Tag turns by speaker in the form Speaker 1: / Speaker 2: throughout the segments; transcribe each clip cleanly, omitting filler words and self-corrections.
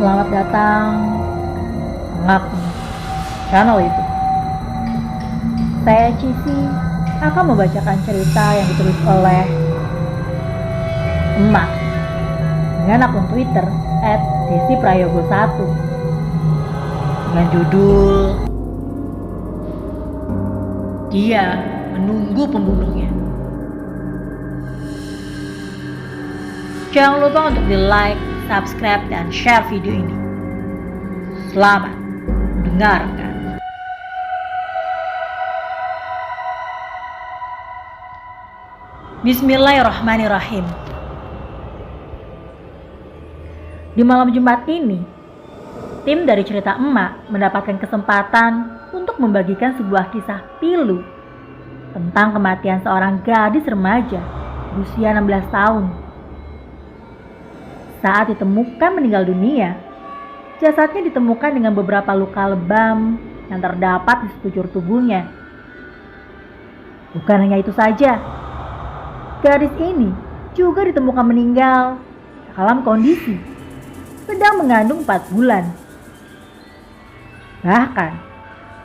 Speaker 1: Selamat datang Ngaku channel itu. Saya Cici akan membacakan cerita yang ditulis oleh Emak dengan akun Twitter @desiprayogo1 dengan judul Dia Menunggu Pembunuhnya. Jangan lupa untuk di like, subscribe, dan share video ini. Selamat mendengarkan. Bismillahirrahmanirrahim. Di malam Jumat ini, tim dari cerita Emak mendapatkan kesempatan untuk membagikan sebuah kisah pilu tentang kematian seorang gadis remaja berusia 16 tahun. Saat ditemukan meninggal dunia, jasadnya ditemukan dengan beberapa luka lebam yang terdapat di sekujur tubuhnya. Bukan hanya itu saja, gadis ini juga ditemukan meninggal dalam kondisi sedang mengandung 4 bulan. Bahkan,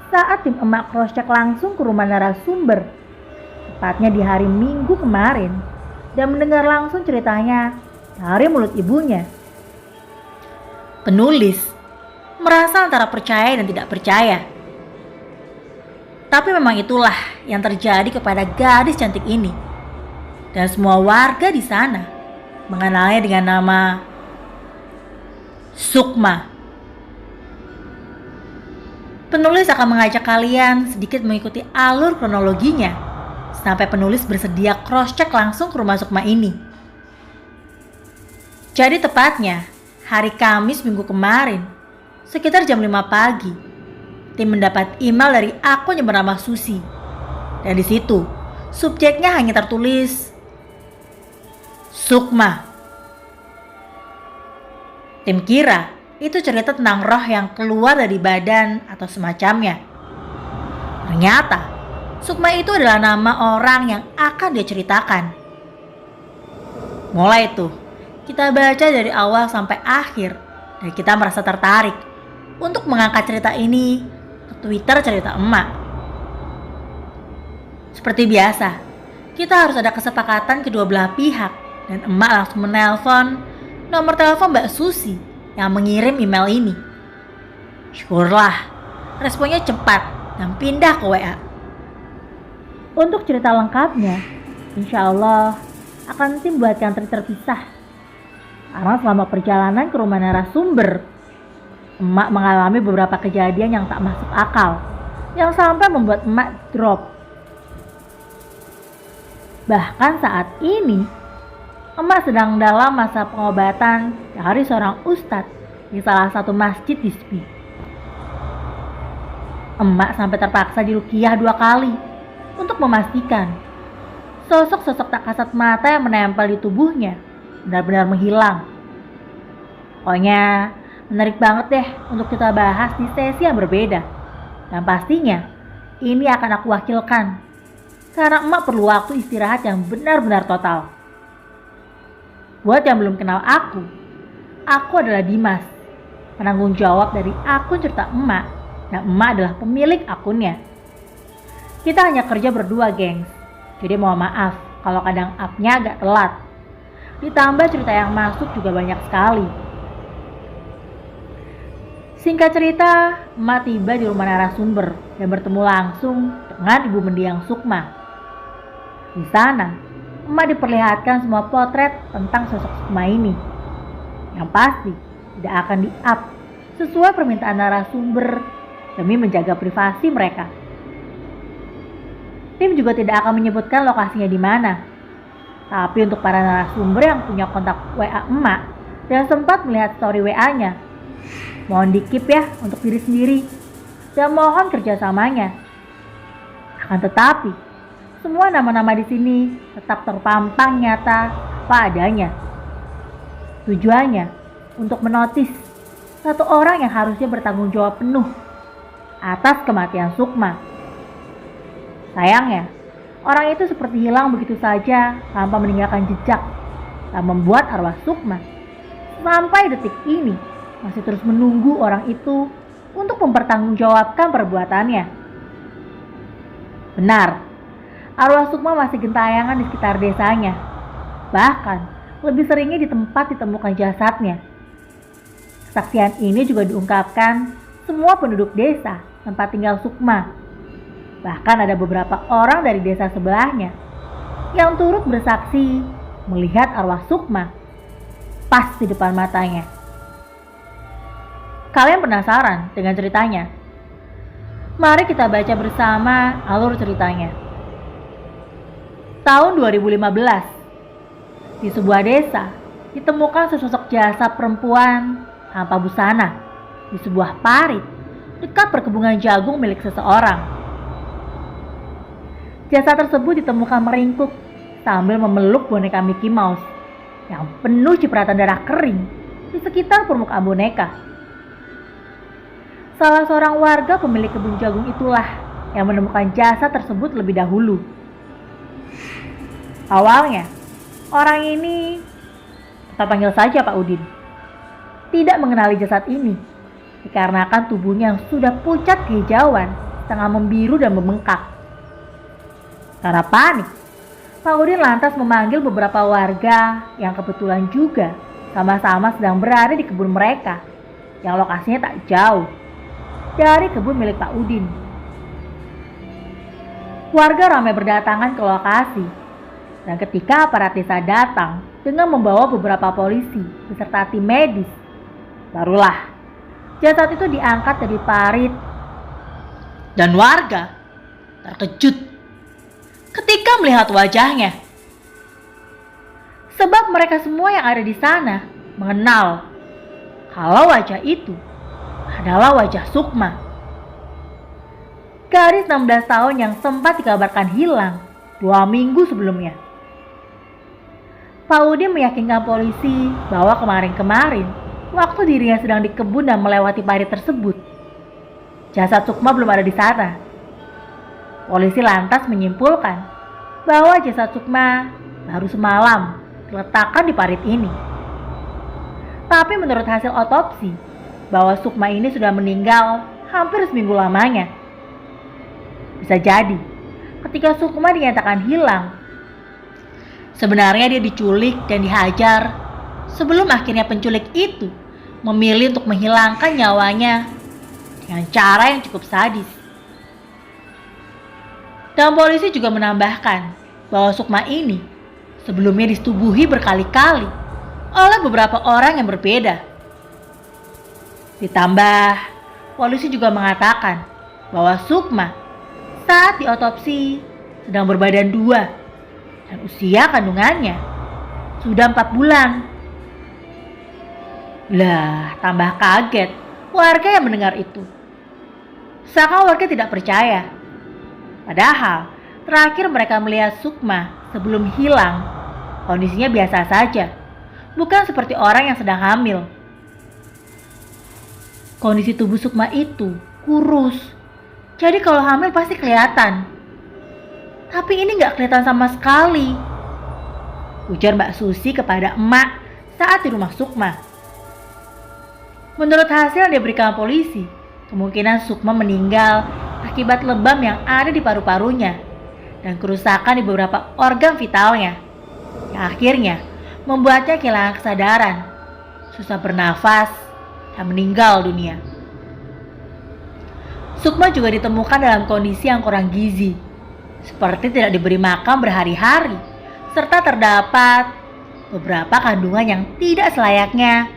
Speaker 1: saat tim Emak cross-check langsung ke rumah narasumber, tepatnya di hari Minggu kemarin, dan mendengar langsung ceritanya dari mulut ibunya, penulis merasa antara percaya dan tidak percaya. Tapi memang itulah yang terjadi kepada gadis cantik ini. Dan semua warga di sana mengenalnya dengan nama Sukma. Penulis akan mengajak kalian sedikit mengikuti alur kronologinya sampai penulis bersedia cross-check langsung ke rumah Sukma ini. Jadi tepatnya hari Kamis minggu kemarin, sekitar jam 5 pagi, tim mendapat email dari akun yang bernama Susi. Dan di situ subjeknya hanya tertulis Sukma. Tim kira itu cerita tentang roh yang keluar dari badan atau semacamnya. Ternyata Sukma itu adalah nama orang yang akan dia ceritakan. Mulai tuh kita baca dari awal sampai akhir dan kita merasa tertarik untuk mengangkat cerita ini ke Twitter cerita Emak. Seperti biasa, kita harus ada kesepakatan kedua belah pihak dan Emak langsung menelpon nomor telepon Mbak Susi yang mengirim email ini. Syukurlah, responnya cepat dan pindah ke WA. Untuk cerita lengkapnya, insya Allah akan tim buatkan terpisah. Karena selama perjalanan ke rumah narasumber, Emak mengalami beberapa kejadian yang tak masuk akal, yang sampai membuat Emak drop. Bahkan saat ini, Emak sedang dalam masa pengobatan dari seorang ustadz di salah satu masjid di SPI. Emak sampai terpaksa diruqyah 2 kali untuk memastikan sosok-sosok tak kasat mata yang menempel di tubuhnya benar-benar menghilang. Pokoknya menarik banget deh untuk kita bahas di sesi yang berbeda. Dan pastinya ini akan aku wakilkan karena Emak perlu waktu istirahat yang benar-benar total. Buat yang belum kenal aku adalah Dimas, penanggung jawab dari akun cerita Emak, dan Emak adalah pemilik akunnya. Kita hanya kerja berdua, gengs. Jadi mohon maaf kalau kadang up-nya agak telat. Ditambah cerita yang masuk juga banyak sekali. Singkat cerita, Emak tiba di rumah narasumber dan bertemu langsung dengan ibu mendiang Sukma. Di sana, Emak diperlihatkan semua potret tentang sosok Sukma ini. Yang pasti tidak akan di-up sesuai permintaan narasumber demi menjaga privasi mereka. Tim juga tidak akan menyebutkan lokasinya di mana. Tapi untuk para narasumber yang punya kontak WA Emak dan sempat melihat story WA-nya, mohon di-keep ya untuk diri sendiri dan mohon kerjasamanya. Akan tetapi, semua nama-nama di sini tetap terpampang nyata apa adanya. Tujuannya untuk menotis satu orang yang harusnya bertanggung jawab penuh atas kematian Sukma. Sayangnya, orang itu seperti hilang begitu saja tanpa meninggalkan jejak, dan membuat arwah Sukma sampai detik ini masih terus menunggu orang itu untuk mempertanggungjawabkan perbuatannya. Benar, arwah Sukma masih gentayangan di sekitar desanya. Bahkan, lebih seringnya di tempat ditemukan jasadnya. Kesaksian ini juga diungkapkan semua penduduk desa tempat tinggal Sukma. Bahkan ada beberapa orang dari desa sebelahnya yang turut bersaksi melihat arwah Sukma pas di depan matanya. Kalian penasaran dengan ceritanya? Mari kita baca bersama alur ceritanya. Tahun 2015, di sebuah desa ditemukan sesosok jasad perempuan tanpa busana di sebuah parit dekat perkebunan jagung milik seseorang. Jasad tersebut ditemukan meringkuk sambil memeluk boneka Mickey Mouse yang penuh cipratan darah kering di sekitar permukaan boneka. Salah seorang warga pemilik kebun jagung itulah yang menemukan jasad tersebut lebih dahulu. Awalnya, orang ini, kita panggil saja Pak Udin, tidak mengenali jasad ini dikarenakan tubuhnya yang sudah pucat kehijauan, setengah membiru dan membengkak. Karena panik, Pak Udin lantas memanggil beberapa warga yang kebetulan juga sama-sama sedang berada di kebun mereka yang lokasinya tak jauh dari kebun milik Pak Udin. Warga ramai berdatangan ke lokasi, dan ketika aparat desa datang dengan membawa beberapa polisi beserta tim medis, barulah jasad itu diangkat dari parit. Dan warga terkejut ketika melihat wajahnya. Sebab mereka semua yang ada di sana mengenal kalau wajah itu adalah wajah Sukma. Gadis 16 tahun yang sempat dikabarkan hilang 2 minggu sebelumnya. Pak Udin meyakinkan polisi bahwa kemarin-kemarin waktu dirinya sedang di kebun dan melewati parit tersebut, jasad Sukma belum ada di sana. Polisi lantas menyimpulkan bahwa jasad Sukma baru semalam diletakkan di parit ini. Tapi menurut hasil otopsi, bahwa Sukma ini sudah meninggal hampir seminggu lamanya. Bisa jadi, ketika Sukma dinyatakan hilang, sebenarnya dia diculik dan dihajar sebelum akhirnya penculik itu memilih untuk menghilangkan nyawanya dengan cara yang cukup sadis. Dan polisi juga menambahkan bahwa Sukma ini sebelumnya disetubuhi berkali-kali oleh beberapa orang yang berbeda. Ditambah, polisi juga mengatakan bahwa Sukma saat diotopsi sedang berbadan 2 dan usia kandungannya sudah 4 bulan. Lah, tambah kaget warga yang mendengar itu. Seakan warga tidak percaya. Padahal terakhir mereka melihat Sukma sebelum hilang, kondisinya biasa saja, bukan seperti orang yang sedang hamil. Kondisi tubuh Sukma itu kurus, jadi kalau hamil pasti kelihatan. Tapi ini gak kelihatan sama sekali, ujar Mbak Susi kepada emak saat di rumah Sukma. Menurut hasil yang diberikan polisi, kemungkinan Sukma meninggal akibat lebam yang ada di paru-parunya dan kerusakan di beberapa organ vitalnya, yang akhirnya membuatnya kehilangan kesadaran, susah bernafas, dan meninggal dunia. Sukma juga ditemukan dalam kondisi yang kurang gizi, seperti tidak diberi makan berhari-hari, serta terdapat beberapa kandungan yang tidak selayaknya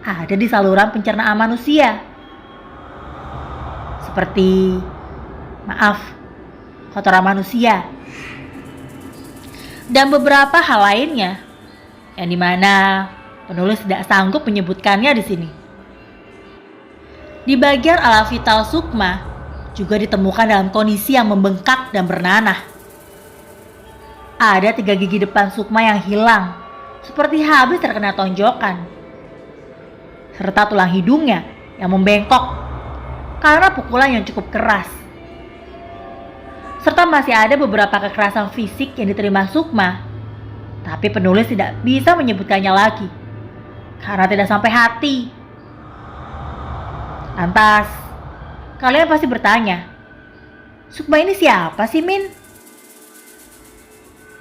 Speaker 1: ada di saluran pencernaan manusia, seperti kotoran manusia, dan beberapa hal lainnya yang dimana penulis tidak sanggup menyebutkannya di sini. Di bagian alat vital Sukma juga ditemukan dalam kondisi yang membengkak dan bernanah. Ada 3 gigi depan Sukma yang hilang, seperti habis terkena tonjokan, serta tulang hidungnya yang membengkok karena pukulan yang cukup keras. Serta masih ada beberapa kekerasan fisik yang diterima Sukma, tapi penulis tidak bisa menyebutkannya lagi karena tidak sampai hati. Lantas, kalian pasti bertanya, Sukma ini siapa sih, Min?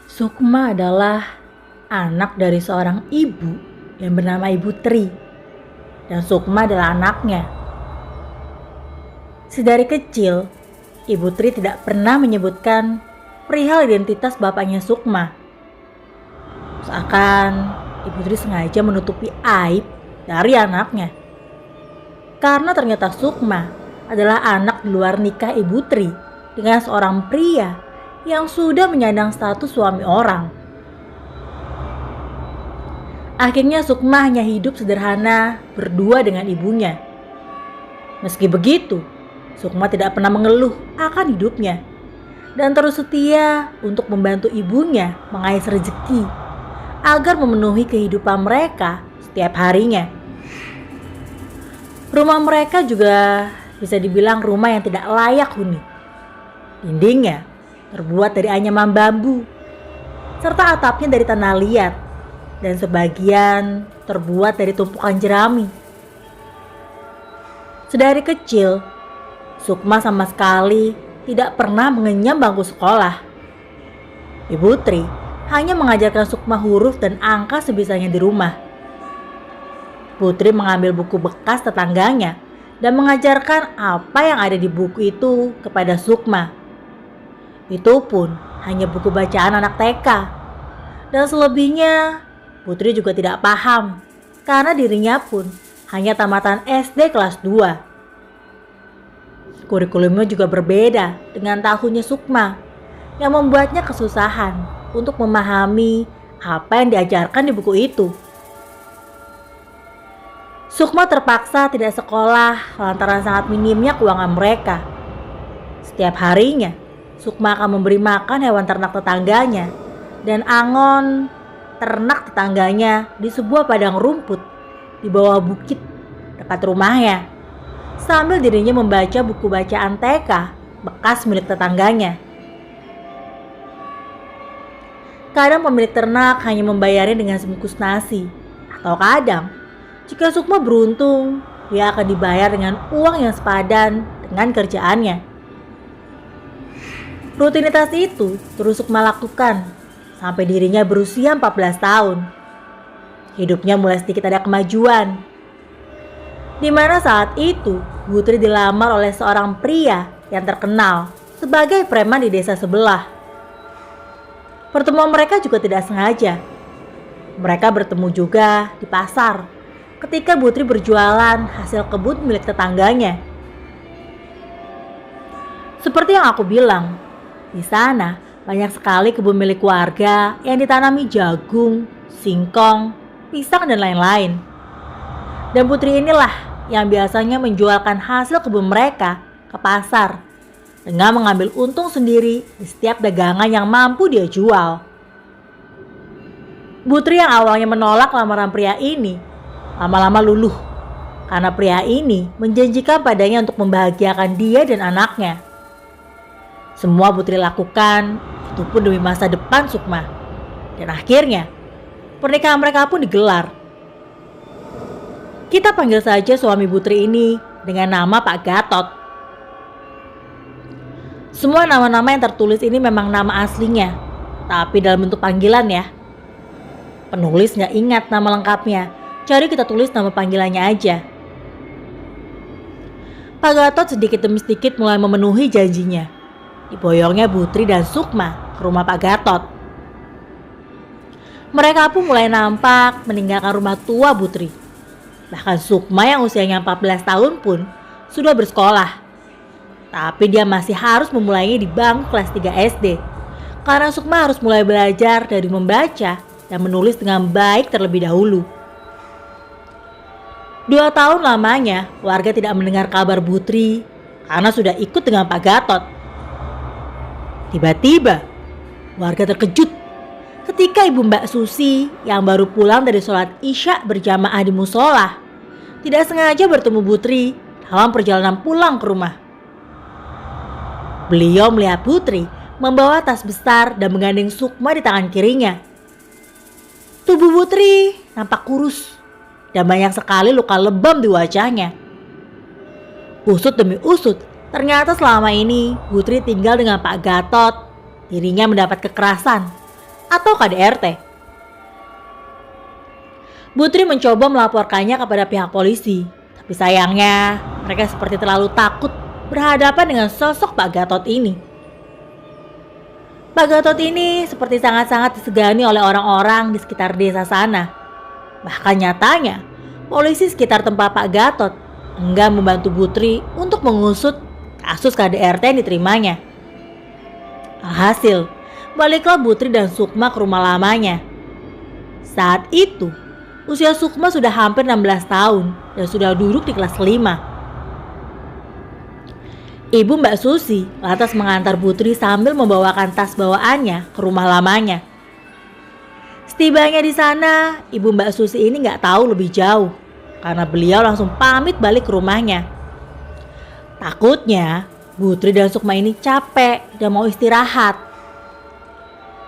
Speaker 1: Sukma adalah anak dari seorang ibu yang bernama Ibu Tri. Dan Sukma adalah anaknya. Sedari kecil, Ibu Tri tidak pernah menyebutkan perihal identitas bapaknya Sukma. Seakan Ibu Tri sengaja menutupi aib dari anaknya. Karena ternyata Sukma adalah anak di luar nikah Ibu Tri dengan seorang pria yang sudah menyandang status suami orang. Akhirnya Sukma hanya hidup sederhana berdua dengan ibunya. Meski begitu, Sukma tidak pernah mengeluh akan hidupnya dan terus setia untuk membantu ibunya mengais rezeki agar memenuhi kehidupan mereka setiap harinya. Rumah mereka juga bisa dibilang rumah yang tidak layak huni. Dindingnya terbuat dari anyaman bambu, serta atapnya dari tanah liat, dan sebagian terbuat dari tumpukan jerami. Sedari kecil, Sukma sama sekali tidak pernah mengenyam bangku sekolah. Ibu Tri hanya mengajarkan Sukma huruf dan angka sebisanya di rumah. Putri mengambil buku bekas tetangganya dan mengajarkan apa yang ada di buku itu kepada Sukma. Itu pun hanya buku bacaan anak TK. Dan selebihnya Putri juga tidak paham karena dirinya pun hanya tamatan SD kelas 2. Kurikulumnya juga berbeda dengan tahunnya Sukma yang membuatnya kesusahan untuk memahami apa yang diajarkan di buku itu. Sukma terpaksa tidak sekolah lantaran sangat minimnya keuangan mereka. Setiap harinya, Sukma akan memberi makan hewan ternak tetangganya dan angon ternak tetangganya di sebuah padang rumput di bawah bukit dekat rumahnya, sambil dirinya membaca buku bacaan TK bekas milik tetangganya. Kadang pemilik ternak hanya membayarnya dengan sebungkus nasi, atau kadang jika Sukma beruntung, dia akan dibayar dengan uang yang sepadan dengan kerjaannya. Rutinitas itu terus Sukma lakukan sampai dirinya berusia 14 tahun. Hidupnya mulai sedikit ada kemajuan. Di mana saat itu, Putri dilamar oleh seorang pria yang terkenal sebagai preman di desa sebelah. Pertemuan mereka juga tidak sengaja. Mereka bertemu juga di pasar ketika Putri berjualan hasil kebun milik tetangganya. Seperti yang aku bilang, di sana banyak sekali kebun milik warga yang ditanami jagung, singkong, pisang dan lain-lain. Dan Putri inilah yang biasanya menjualkan hasil kebun mereka ke pasar dengan mengambil untung sendiri di setiap dagangan yang mampu dia jual. Putri yang awalnya menolak lamaran pria ini lama-lama luluh karena pria ini menjanjikan padanya untuk membahagiakan dia dan anaknya. Semua Putri lakukan itu pun demi masa depan Sukma. Dan akhirnya pernikahan mereka pun digelar. Kita panggil saja suami Putri ini dengan nama Pak Gatot. Semua nama-nama yang tertulis ini memang nama aslinya, tapi dalam bentuk panggilan ya. Penulis gak ingat nama lengkapnya, jadi kita tulis nama panggilannya aja. Pak Gatot sedikit demi sedikit mulai memenuhi janjinya. Diboyongnya Putri dan Sukma ke rumah Pak Gatot. Mereka pun mulai nampak meninggalkan rumah tua Putri. Bahkan Sukma yang usianya 14 tahun pun sudah bersekolah. Tapi dia masih harus memulainya di bangku kelas 3 SD. Karena Sukma harus mulai belajar dari membaca dan menulis dengan baik terlebih dahulu. 2 tahun lamanya warga tidak mendengar kabar Putri karena sudah ikut dengan Pak Gatot. Tiba-tiba warga terkejut ketika ibu Mbak Susi yang baru pulang dari sholat Isya berjamaah di musola tidak sengaja bertemu Putri dalam perjalanan pulang ke rumah. Beliau melihat Putri membawa tas besar dan menggandeng Sukma di tangan kirinya. Tubuh Putri nampak kurus dan banyak sekali luka lebam di wajahnya. Usut demi usut, ternyata selama ini Putri tinggal dengan Pak Gatot. Dirinya mendapat kekerasan atau KDRT. Putri mencoba melaporkannya kepada pihak polisi, tapi sayangnya mereka seperti terlalu takut berhadapan dengan sosok Pak Gatot ini. Pak Gatot ini seperti sangat-sangat disegani oleh orang-orang di sekitar desa sana. Bahkan nyatanya, polisi sekitar tempat Pak Gatot enggan membantu Putri untuk mengusut kasus KDRT yang diterimanya. Alhasil, baliklah Putri dan Sukma ke rumah lamanya. Saat itu, usia Sukma sudah hampir 16 tahun dan sudah duduk di kelas 5. Ibu Mbak Susi lantas mengantar Putri sambil membawakan tas bawaannya ke rumah lamanya. Setibanya di sana, Ibu Mbak Susi ini nggak tahu lebih jauh karena beliau langsung pamit balik ke rumahnya. Takutnya Putri dan Sukma ini capek dan mau istirahat.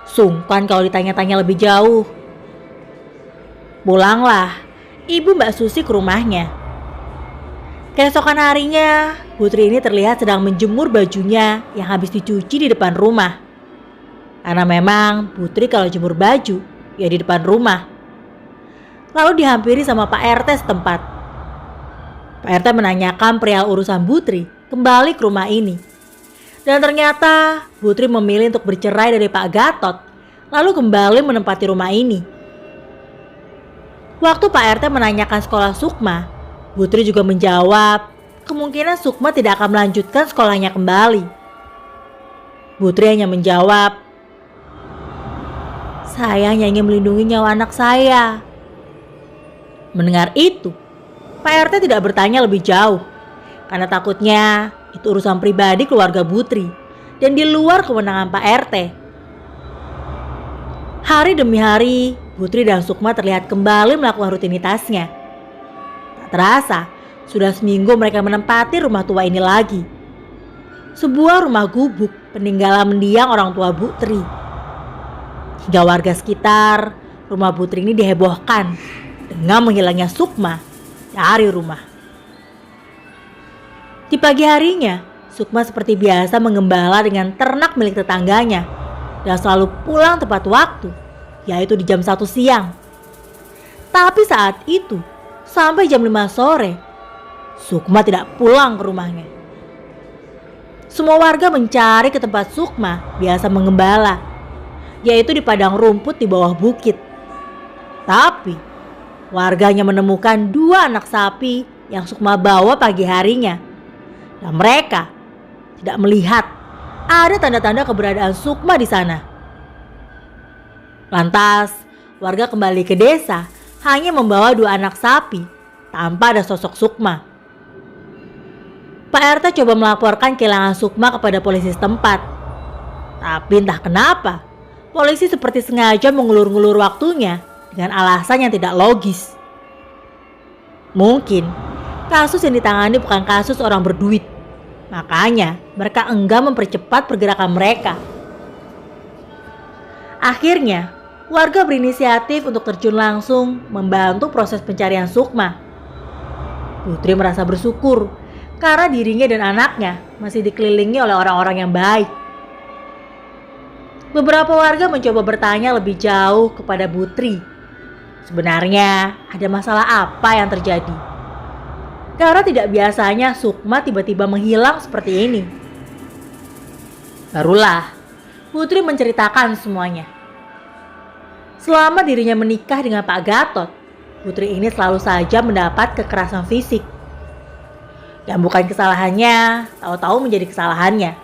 Speaker 1: Sungkan kalau ditanya-tanya lebih jauh. Pulanglah Ibu Mbak Susi ke rumahnya. Keesokan harinya, Putri ini terlihat sedang menjemur bajunya yang habis dicuci di depan rumah. Karena memang Putri kalau jemur baju, ya di depan rumah. Lalu dihampiri sama Pak RT setempat. Pak RT menanyakan perihal urusan Putri kembali ke rumah ini. Dan ternyata Putri memilih untuk bercerai dari Pak Gatot, lalu kembali menempati rumah ini. Waktu Pak RT menanyakan sekolah Sukma, Putri juga menjawab kemungkinan Sukma tidak akan melanjutkan sekolahnya kembali. Putri hanya menjawab, "Saya hanya ingin melindungi nyawa anak saya." Mendengar itu, Pak RT tidak bertanya lebih jauh karena takutnya itu urusan pribadi keluarga Putri dan di luar kewenangan Pak RT. Hari demi hari, Putri dan Sukma terlihat kembali melakukan rutinitasnya. Tak terasa, sudah seminggu mereka menempati rumah tua ini lagi. Sebuah rumah gubuk peninggalan mendiang orang tua Putri. Hingga warga sekitar, rumah Putri ini dihebohkan dengan menghilangnya Sukma dari rumah. Di pagi harinya, Sukma seperti biasa menggembala dengan ternak milik tetangganya dan selalu pulang tepat waktu, yaitu di jam 1 siang. Tapi saat itu, sampai jam 5 sore, Sukma tidak pulang ke rumahnya. Semua warga mencari ke tempat Sukma biasa menggembala, yaitu di padang rumput di bawah bukit. Tapi, warganya menemukan 2 anak sapi yang Sukma bawa pagi harinya. Dan mereka tidak melihat ada tanda-tanda keberadaan Sukma di sana. Lantas, warga kembali ke desa hanya membawa 2 anak sapi tanpa ada sosok Sukma. Pak RT coba melaporkan kehilangan Sukma kepada polisi setempat. Tapi entah kenapa, polisi seperti sengaja mengulur-ngulur waktunya dengan alasan yang tidak logis. Mungkin kasus yang ditangani bukan kasus orang berduit. Makanya mereka enggan mempercepat pergerakan mereka. Akhirnya, warga berinisiatif untuk terjun langsung membantu proses pencarian Sukma. Putri merasa bersyukur karena dirinya dan anaknya masih dikelilingi oleh orang-orang yang baik. Beberapa warga mencoba bertanya lebih jauh kepada Putri. Sebenarnya ada masalah apa yang terjadi? Karena tidak biasanya Sukma tiba-tiba menghilang seperti ini. Barulah Putri menceritakan semuanya. Selama dirinya menikah dengan Pak Gatot, Putri ini selalu saja mendapat kekerasan fisik. Yang bukan kesalahannya, tahu-tahu menjadi kesalahannya.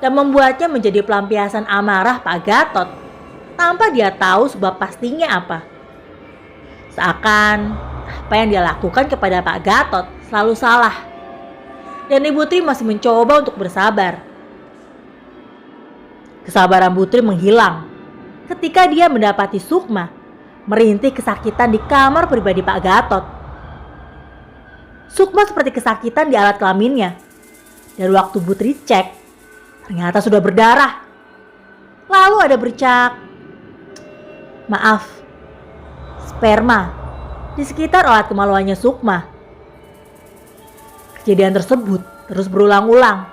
Speaker 1: Dan membuatnya menjadi pelampiasan amarah Pak Gatot tanpa dia tahu sebab pastinya apa. Seakan apa yang dia lakukan kepada Pak Gatot selalu salah. Dan Ibu Putri masih mencoba untuk bersabar. Kesabaran Putri menghilang ketika dia mendapati Sukma merintih kesakitan di kamar pribadi Pak Gatot. Sukma seperti kesakitan di alat kelaminnya. Dan waktu Putri cek, ternyata sudah berdarah. Lalu ada bercak, maaf, sperma di sekitar alat kemaluannya Sukma. Kejadian tersebut terus berulang-ulang,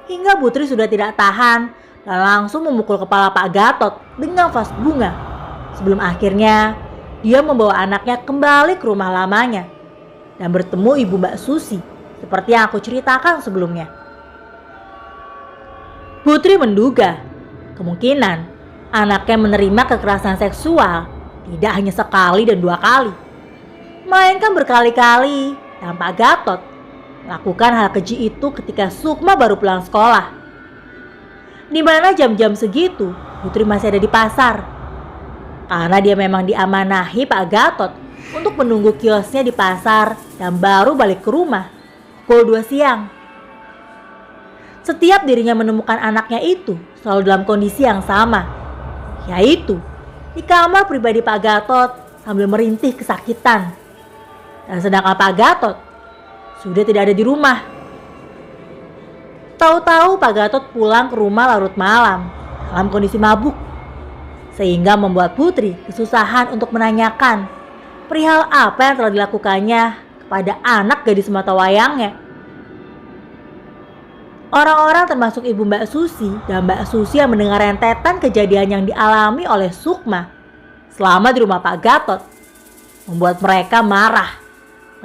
Speaker 1: hingga Putri sudah tidak tahan dan langsung memukul kepala Pak Gatot dengan vas bunga. Sebelum akhirnya dia membawa anaknya kembali ke rumah lamanya dan bertemu ibu Mbak Susi seperti yang aku ceritakan sebelumnya. Putri menduga kemungkinan anaknya menerima kekerasan seksual tidak hanya sekali dan 2 kali, melainkan berkali-kali, dan Pak Gatot lakukan hal keji itu ketika Sukma baru pulang sekolah. Di mana jam-jam segitu Putri masih ada di pasar, karena dia memang diamanahi Pak Gatot untuk menunggu kiosnya di pasar dan baru balik ke rumah pukul 2 siang. Setiap dirinya menemukan anaknya itu selalu dalam kondisi yang sama, yaitu di kamar pribadi Pak Gatot sambil merintih kesakitan. Dan sedangkan Pak Gatot sudah tidak ada di rumah. Tahu-tahu Pak Gatot pulang ke rumah larut malam dalam kondisi mabuk, sehingga membuat Putri kesusahan untuk menanyakan perihal apa yang telah dilakukannya kepada anak gadis mata wayangnya. Orang-orang termasuk ibu Mbak Susi dan Mbak Susi yang mendengar rentetan kejadian yang dialami oleh Sukma selama di rumah Pak Gatot membuat mereka marah,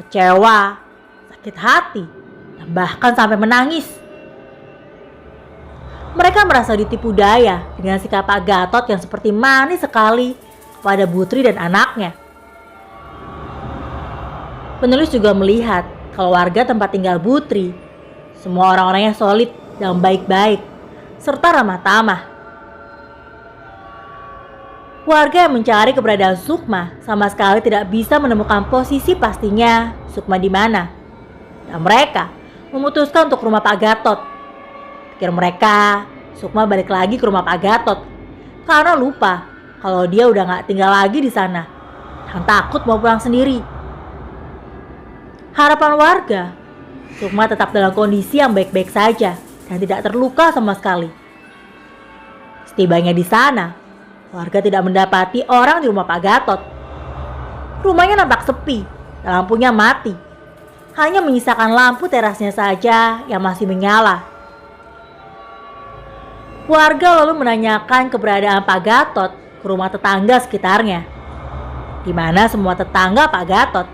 Speaker 1: kecewa, sakit hati, dan bahkan sampai menangis. Mereka merasa ditipu daya dengan sikap Pak Gatot yang seperti manis sekali kepada Putri dan anaknya. Penulis juga melihat kalau warga tempat tinggal Putri semua orang-orangnya solid dan baik-baik serta ramah tamah. Warga yang mencari keberadaan Sukma sama sekali tidak bisa menemukan posisi pastinya Sukma di mana. Dan mereka memutuskan untuk ke rumah Pak Gatot. Pikir mereka Sukma balik lagi ke rumah Pak Gatot karena lupa kalau dia udah gak tinggal lagi di sana dan takut mau pulang sendiri. Harapan warga Sukma tetap dalam kondisi yang baik-baik saja dan tidak terluka sama sekali. Setibanya di sana, warga tidak mendapati orang di rumah Pak Gatot. Rumahnya nampak sepi dan lampunya mati. Hanya menyisakan lampu terasnya saja yang masih menyala. Warga lalu menanyakan keberadaan Pak Gatot ke rumah tetangga sekitarnya, di mana semua tetangga Pak Gatot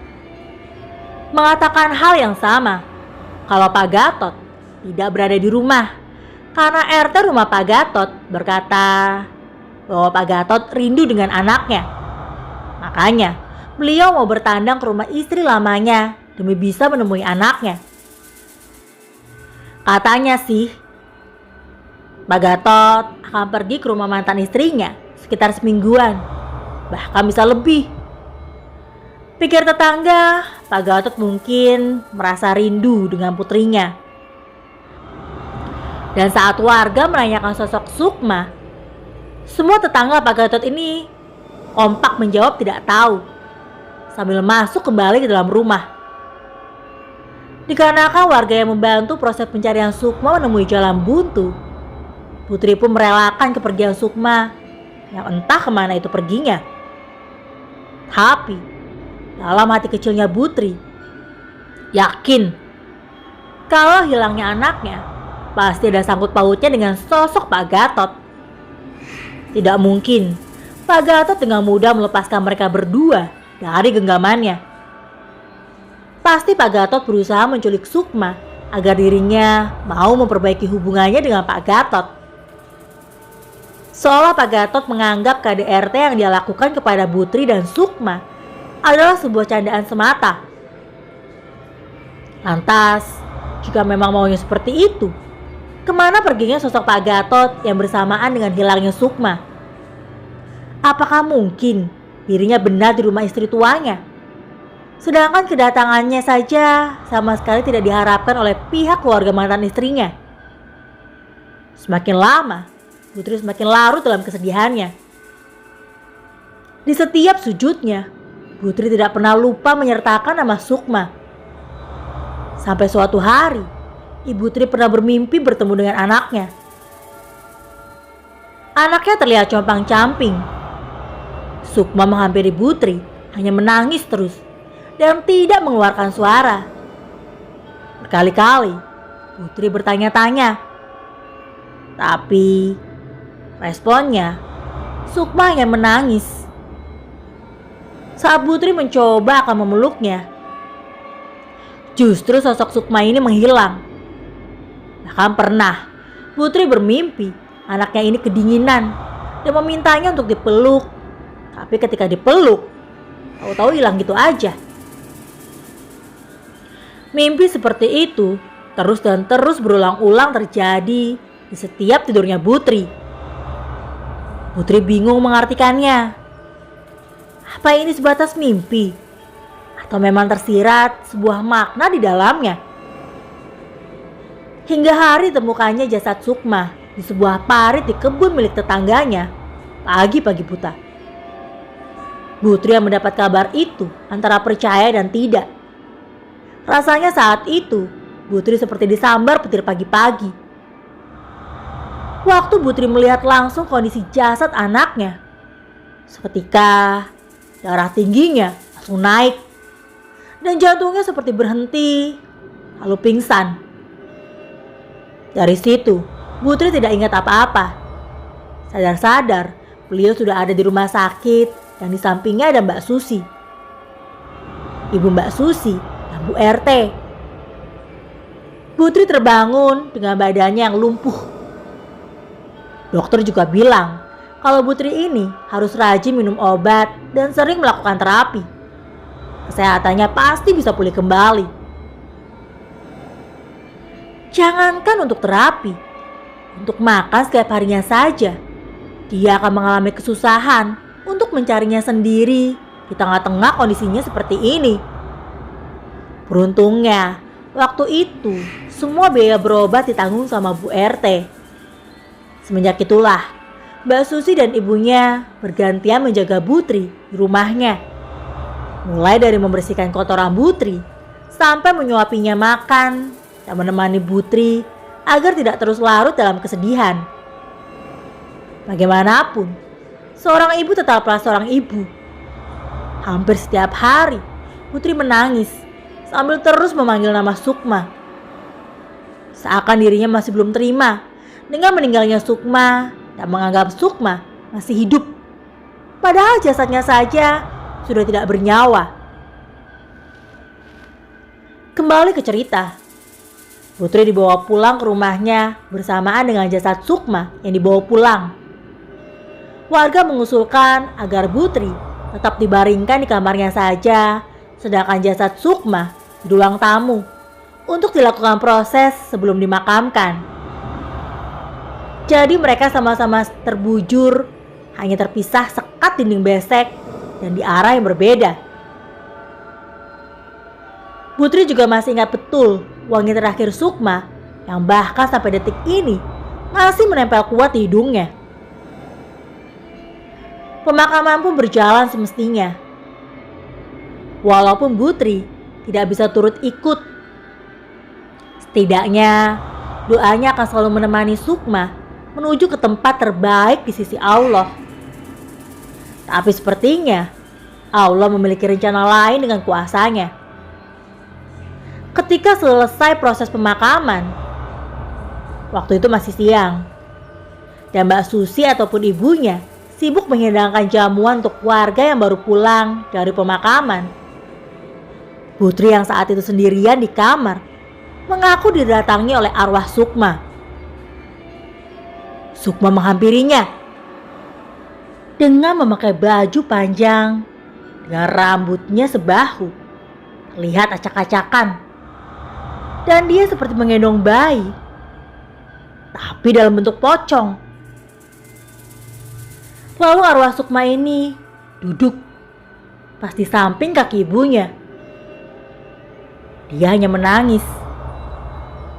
Speaker 1: mengatakan hal yang sama, kalau Pak Gatot tidak berada di rumah karena RT rumah Pak Gatot berkata bahwa Pak Gatot rindu dengan anaknya. Makanya beliau mau bertandang ke rumah istri lamanya demi bisa menemui anaknya. Katanya sih Pak Gatot akan pergi ke rumah mantan istrinya sekitar semingguan, bahkan bisa lebih. Pikir tetangga, Pak Gatot mungkin merasa rindu dengan putrinya. Dan saat warga menanyakan sosok Sukma, semua tetangga Pak Gatot ini kompak menjawab tidak tahu, sambil masuk kembali ke dalam rumah. Dikarenakan warga yang membantu proses pencarian Sukma menemui jalan buntu, Putri pun merelakan kepergian Sukma yang entah kemana itu perginya. Tapi dalam hati kecilnya Putri yakin kalau hilangnya anaknya pasti ada sangkut pautnya dengan sosok Pak Gatot. Tidak mungkin Pak Gatot dengan mudah melepaskan mereka berdua dari genggamannya. Pasti Pak Gatot berusaha menculik Sukma agar dirinya mau memperbaiki hubungannya dengan Pak Gatot. Seolah Pak Gatot menganggap KDRT yang dia lakukan kepada Putri dan Sukma adalah sebuah candaan semata. Lantas, jika memang maunya seperti itu, kemana perginya sosok Pak Gatot yang bersamaan dengan hilangnya Sukma? Apakah mungkin dirinya benar di rumah istri tuanya? Sedangkan kedatangannya saja sama sekali tidak diharapkan oleh pihak keluarga mantan istrinya. Semakin lama, Putri semakin larut dalam kesedihannya. Di setiap sujudnya, Putri tidak pernah lupa menyertakan nama Sukma. Sampai suatu hari, Ibu Putri pernah bermimpi bertemu dengan anaknya. Anaknya terlihat compang-camping. Sukma menghampiri Putri, hanya menangis terus dan tidak mengeluarkan suara. Berkali-kali, Putri bertanya-tanya. Tapi responnya, Sukma hanya menangis. Saat Putri mencoba akan memeluknya, justru sosok Sukma ini menghilang. Bahkan pernah Putri bermimpi anaknya ini kedinginan dan memintanya untuk dipeluk. Tapi ketika dipeluk, tahu-tahu hilang gitu aja. Mimpi seperti itu terus dan terus berulang-ulang terjadi di setiap tidurnya Putri. Putri bingung mengartikannya. Apa ini sebatas mimpi? Atau memang tersirat sebuah makna di dalamnya? Hingga hari temukannya jasad Sukma di sebuah parit di kebun milik tetangganya pagi-pagi buta. Putri yang mendapat kabar itu antara percaya dan tidak. Rasanya saat itu Putri seperti disambar petir pagi-pagi. Waktu Putri melihat langsung kondisi jasad anaknya, seketika darah tingginya langsung naik dan jantungnya seperti berhenti lalu pingsan. Dari situ Putri tidak ingat apa-apa. Sadar-sadar beliau sudah ada di rumah sakit yang di sampingnya ada Mbak Susi. Ibu Mbak Susi dan Bu RT. Putri terbangun dengan badannya yang lumpuh. Dokter juga bilang kalau Putri ini harus rajin minum obat dan sering melakukan terapi. Kesehatannya pasti bisa pulih kembali. Jangankan untuk terapi, untuk makan setiap harinya saja, dia akan mengalami kesusahan untuk mencarinya sendiri di tengah-tengah kondisinya seperti ini. Beruntungnya, waktu itu semua biaya berobat ditanggung sama Bu RT. Semenjak itulah, Mbak Susi dan ibunya bergantian menjaga Putri di rumahnya. Mulai dari membersihkan kotoran Putri, sampai menyuapinya makan dan menemani Putri agar tidak terus larut dalam kesedihan. Bagaimanapun, seorang ibu tetaplah seorang ibu. Hampir setiap hari, Putri menangis sambil terus memanggil nama Sukma. Seakan dirinya masih belum terima dengan meninggalnya Sukma dan menganggap Sukma masih hidup. Padahal jasadnya saja sudah tidak bernyawa. Kembali ke cerita. Putri dibawa pulang ke rumahnya bersamaan dengan jasad Sukma yang dibawa pulang. Warga mengusulkan agar Putri tetap dibaringkan di kamarnya saja, sedangkan jasad Sukma di ruang tamu untuk dilakukan proses sebelum dimakamkan. Jadi mereka sama-sama terbujur, hanya terpisah sekat dinding besek dan di arah yang berbeda. Putri juga masih ingat betul wangi terakhir Sukma yang bahkan sampai detik ini masih menempel kuat di hidungnya. Pemakaman pun berjalan semestinya. Walaupun Putri tidak bisa turut ikut, setidaknya doanya akan selalu menemani Sukma menuju ke tempat terbaik di sisi Allah. Tapi sepertinya Allah memiliki rencana lain dengan kuasanya. Ketika selesai proses pemakaman, waktu itu masih siang, dan Mbak Susi ataupun ibunya sibuk menghidangkan jamuan untuk warga yang baru pulang dari pemakaman. Putri yang saat itu sendirian di kamar mengaku didatangi oleh arwah Sukma. Sukma menghampirinya dengan memakai baju panjang dengan rambutnya sebahu, terlihat acak-acakan. Dan dia seperti menggendong bayi, tapi dalam bentuk pocong. Lalu arwah Sukma ini duduk pas di samping kaki ibunya. Dia hanya menangis.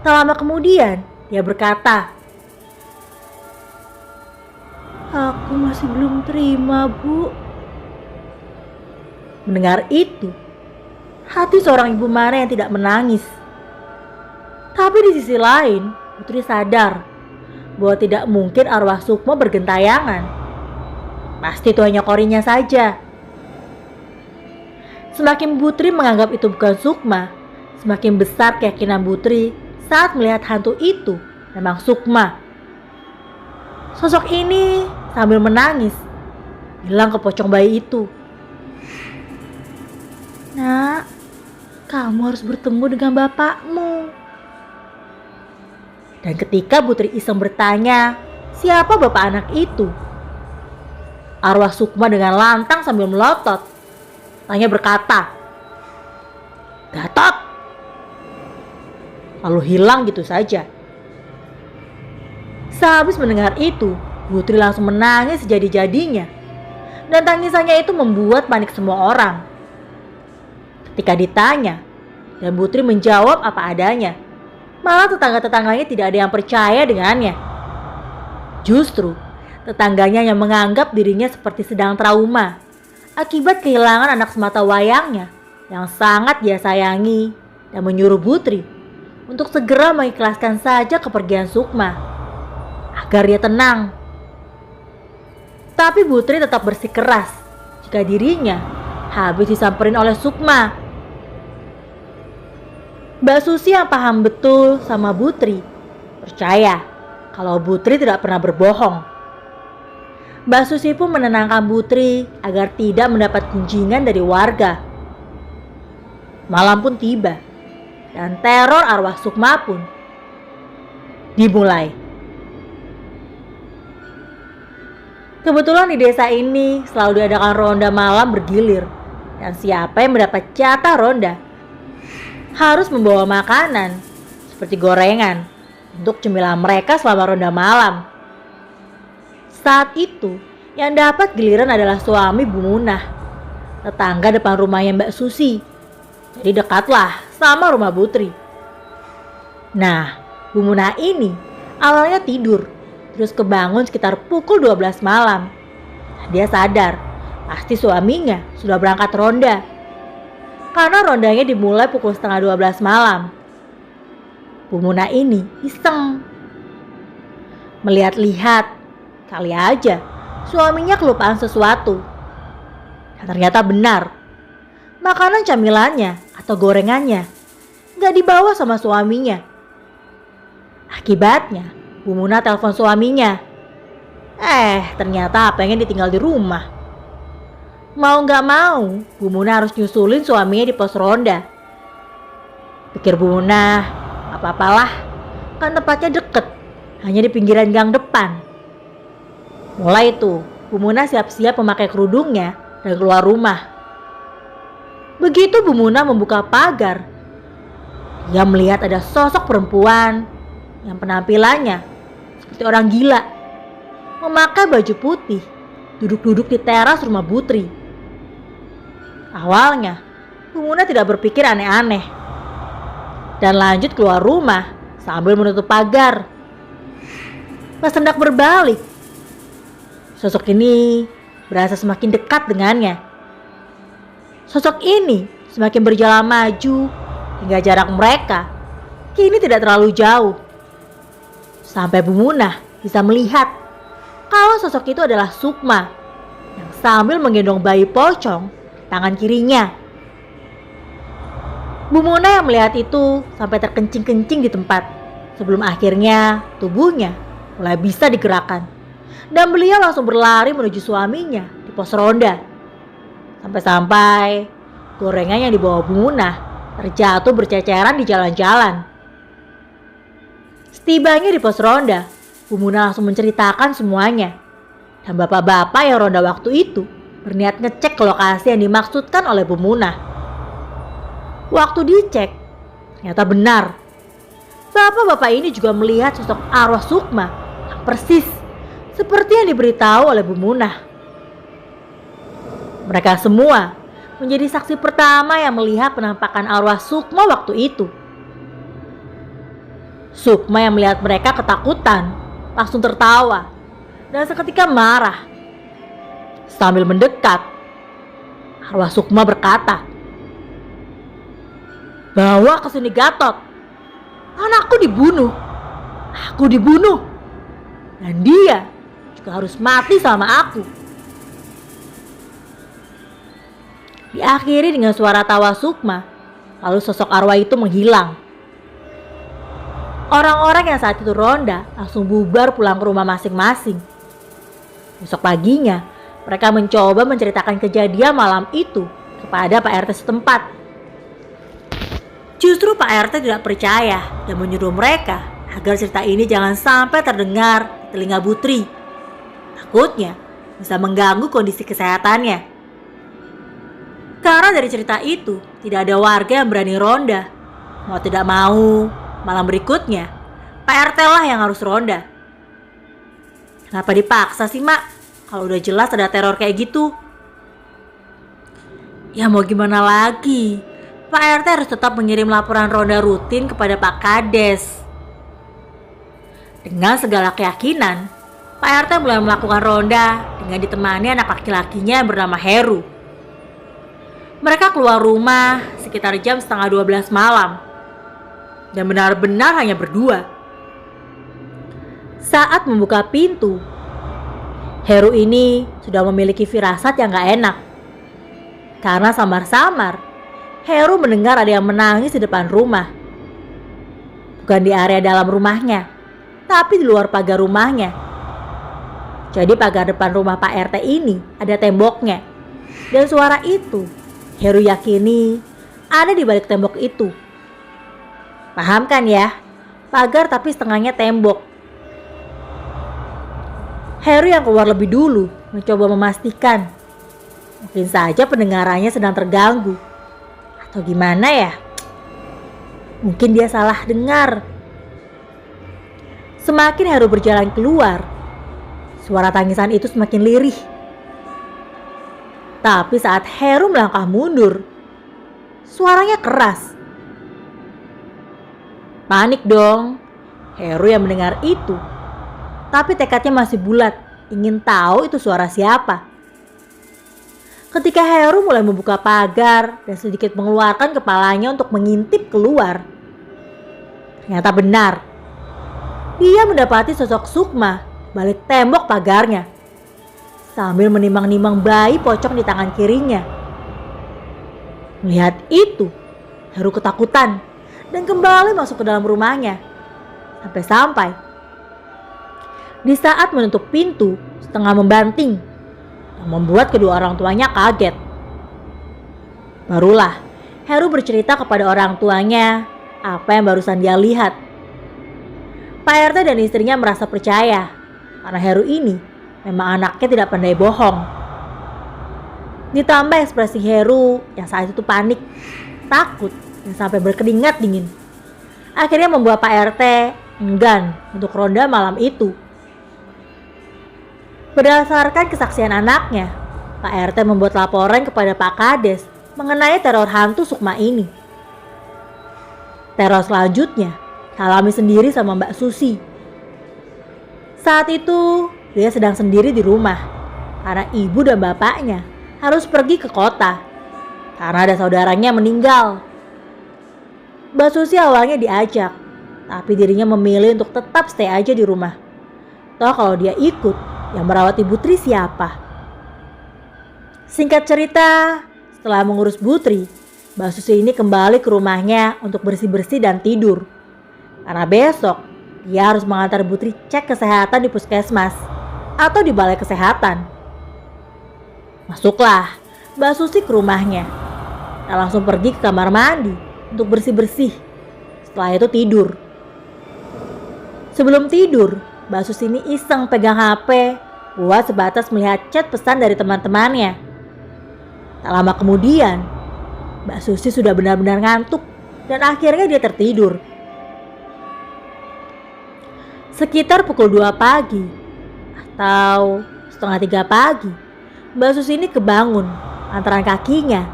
Speaker 1: Tak lama kemudian dia berkata, "Aku masih belum terima, Bu." Mendengar itu, hati seorang ibu mana yang tidak menangis. Tapi di sisi lain, Putri sadar bahwa tidak mungkin arwah Sukma bergentayangan. Pasti itu hanya korinya saja. Semakin Putri menganggap itu bukan Sukma, semakin besar keyakinan Putri saat melihat hantu itu memang Sukma. Sosok ini sambil menangis bilang ke pocong bayi itu, "Nak, kamu harus bertemu dengan bapakmu." Dan ketika Putri iseng bertanya siapa bapak anak itu, arwah Sukma dengan lantang sambil melotot tanya berkata, "Gatot." Lalu hilang gitu saja. Sehabis mendengar itu, Putri langsung menangis sejadi-jadinya. Dan tangisannya itu membuat panik semua orang. Ketika ditanya, dan Putri menjawab apa adanya, malah tetangga-tetangganya tidak ada yang percaya dengannya. Justru, tetangganya yang menganggap dirinya seperti sedang trauma akibat kehilangan anak semata wayangnya yang sangat dia sayangi, dan menyuruh Putri untuk segera mengikhlaskan saja kepergian Sukma agar dia tenang. Tapi Putri tetap bersikeras jika dirinya habis disamperin oleh Sukma. Mbak Susi yang paham betul sama Putri percaya kalau Putri tidak pernah berbohong. Mbak Susi pun menenangkan Putri agar tidak mendapat gunjingan dari warga. Malam pun tiba dan teror arwah Sukma pun dimulai. Kebetulan di desa ini selalu diadakan ronda malam bergilir, dan siapa yang mendapat jatah ronda harus membawa makanan seperti gorengan untuk cemilan mereka selama ronda malam. Saat itu yang dapat giliran adalah suami Bu Munah, tetangga depan rumahnya Mbak Susi. Jadi dekatlah sama rumah Putri. Nah, Bu Munah ini awalnya tidur, terus kebangun sekitar pukul 12 malam. Dia sadar pasti suaminya sudah berangkat ronda, karena rondanya dimulai pukul setengah 12 malam. Bu Munah ini iseng melihat-lihat, kali aja suaminya kelupaan sesuatu. Dan ternyata benar, makanan camilannya atau gorengannya gak dibawa sama suaminya. Akibatnya Bu Munah telepon suaminya. Ternyata HP-nya ditinggal di rumah. Mau gak mau, Bu Munah harus nyusulin suaminya di pos ronda. Pikir Bu Munah, apa-apalah, kan tempatnya deket, hanya di pinggiran gang depan. Mulai itu, Bu Munah siap-siap memakai kerudungnya dan keluar rumah. Begitu Bu Munah membuka pagar, dia melihat ada sosok perempuan yang penampilannya seperti orang gila, memakai baju putih, duduk-duduk di teras rumah Putri. Awalnya, Bu Munah tidak berpikir aneh-aneh dan lanjut keluar rumah sambil menutup pagar. Pas hendak berbalik, sosok ini berasa semakin dekat dengannya. Sosok ini semakin berjalan maju hingga jarak mereka kini tidak terlalu jauh. Sampai Bu Munah bisa melihat kalau sosok itu adalah Sukma yang sambil menggendong bayi pocong di tangan kirinya. Bu Munah yang melihat itu sampai terkencing-kencing di tempat sebelum akhirnya tubuhnya mulai bisa digerakkan, dan beliau langsung berlari menuju suaminya di pos ronda. Sampai-sampai gorengan yang dibawa Bu Munah terjatuh berceceran di jalan-jalan. Setibanya di pos ronda, Bu Munah langsung menceritakan semuanya. Dan bapak-bapak yang ronda waktu itu berniat ngecek ke lokasi yang dimaksudkan oleh Bu Munah. Waktu dicek, ternyata benar. Bapak-bapak ini juga melihat sosok arwah Sukma yang persis seperti yang diberitahu oleh Bu Munah. Mereka semua menjadi saksi pertama yang melihat penampakan arwah Sukma waktu itu. Sukma yang melihat mereka ketakutan langsung tertawa dan seketika marah. Sambil mendekat, arwah Sukma berkata, "Bawa ke sini Gatot. Anakku dibunuh. Aku dibunuh. Dan dia juga harus mati sama aku." Diakhiri dengan suara tawa Sukma, lalu sosok arwah itu menghilang. Orang-orang yang saat itu ronda langsung bubar pulang ke rumah masing-masing. Besok paginya, mereka mencoba menceritakan kejadian malam itu kepada Pak RT setempat. Justru Pak RT tidak percaya dan menyuruh mereka agar cerita ini jangan sampai terdengar di telinga Putri. Takutnya bisa mengganggu kondisi kesehatannya. Karena dari cerita itu tidak ada warga yang berani ronda. Mau tidak mau, malam berikutnya Pak RT lah yang harus ronda. Kenapa dipaksa sih, Mak? Kalau udah jelas ada teror kayak gitu. Ya mau gimana lagi? Pak RT harus tetap mengirim laporan ronda rutin kepada Pak Kades. Dengan segala keyakinan, Pak RT mulai melakukan ronda dengan ditemani anak laki-lakinya yang bernama Heru. Mereka keluar rumah sekitar jam 11:30 malam. Dan benar-benar hanya berdua. Saat membuka pintu, Heru ini sudah memiliki firasat yang gak enak. Karena samar-samar, Heru mendengar ada yang menangis di depan rumah. Bukan di area dalam rumahnya, tapi di luar pagar rumahnya. Jadi pagar depan rumah Pak RT ini ada temboknya. Dan suara itu, Heru yakini ada di balik tembok itu. Paham kan ya? Pagar tapi setengahnya tembok. Heru yang keluar lebih dulu mencoba memastikan. Mungkin saja pendengarannya sedang terganggu. Atau gimana ya? Mungkin dia salah dengar. Semakin Heru berjalan keluar, suara tangisan itu semakin lirih. Tapi saat Heru melangkah mundur, suaranya keras. Panik dong Heru yang mendengar itu. Tapi tekadnya masih bulat, ingin tahu itu suara siapa. Ketika Heru mulai membuka pagar dan sedikit mengeluarkan kepalanya untuk mengintip keluar, ternyata benar. Dia mendapati sosok Sukma balik tembok pagarnya sambil menimang-nimang bayi pocong di tangan kirinya. Melihat itu, Heru ketakutan dan kembali masuk ke dalam rumahnya. Sampai-sampai di saat menutup pintu setengah membanting yang membuat kedua orang tuanya kaget. Barulah Heru bercerita kepada orang tuanya apa yang barusan dia lihat. Pak RT dan istrinya merasa percaya karena Heru ini memang anaknya tidak pandai bohong. Ditambah ekspresi Heru yang saat itu panik, takut, dan sampai berkeringat dingin. Akhirnya membuat Pak RT enggan untuk ronda malam itu. Berdasarkan kesaksian anaknya, Pak RT membuat laporan kepada Pak Kades mengenai teror hantu Sukma ini. Teror selanjutnya alami sendiri sama Mbak Susi. Saat itu dia sedang sendiri di rumah karena ibu dan bapaknya harus pergi ke kota karena ada saudaranya meninggal. Mbak Susi awalnya diajak, tapi dirinya memilih untuk tetap stay aja di rumah. Toh kalau dia ikut, yang merawat Ibu Tri siapa? Singkat cerita, setelah mengurus Putri, Mbak Susi ini kembali ke rumahnya untuk bersih-bersih dan tidur. Karena besok, dia harus mengantar Putri cek kesehatan di puskesmas atau di balai kesehatan. Masuklah Mbak Susi ke rumahnya dan langsung pergi ke kamar mandi untuk bersih-bersih. Setelah itu tidur. Sebelum tidur, Mbak Susi ini iseng pegang HP buat sebatas melihat chat pesan dari teman-temannya. Tak lama kemudian, Mbak Susi sudah benar-benar ngantuk dan akhirnya dia tertidur. Sekitar pukul 2 pagi atau setengah 3 pagi, Mbak Susi ini kebangun. Antara kakinya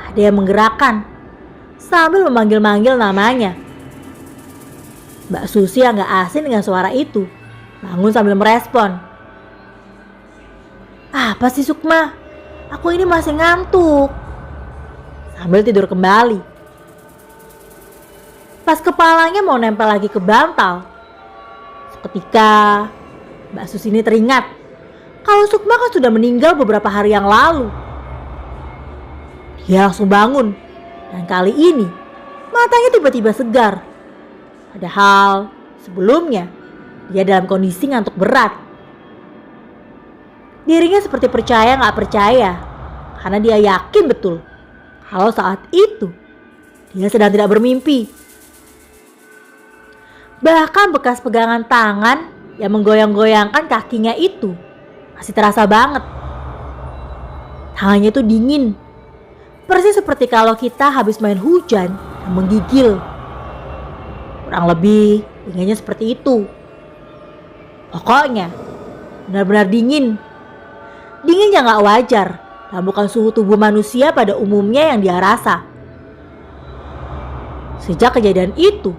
Speaker 1: ada yang menggerakkan sambil memanggil-manggil namanya. Mbak Susi yang gak asing dengan suara itu bangun sambil merespon. Apa sih Sukma? Aku ini masih ngantuk. Sambil tidur kembali. Pas kepalanya mau nempel lagi ke bantal, seketika Mbak Susi ini teringat kalau Sukma kan sudah meninggal beberapa hari yang lalu. Dia langsung bangun dan kali ini matanya tiba-tiba segar. Padahal Sebelumnya, dia dalam kondisi ngantuk berat. Dirinya seperti percaya nggak percaya, karena dia yakin betul kalau saat itu dia sedang tidak bermimpi. Bahkan bekas pegangan tangan yang menggoyang-goyangkan kakinya itu masih terasa banget. Tangannya itu dingin, persis seperti kalau kita habis main hujan dan menggigil. Kurang lebih dinginnya seperti itu. Pokoknya benar-benar dingin. Dingin yang gak wajar dan bukan suhu tubuh manusia pada umumnya yang dia rasa. Sejak kejadian itu,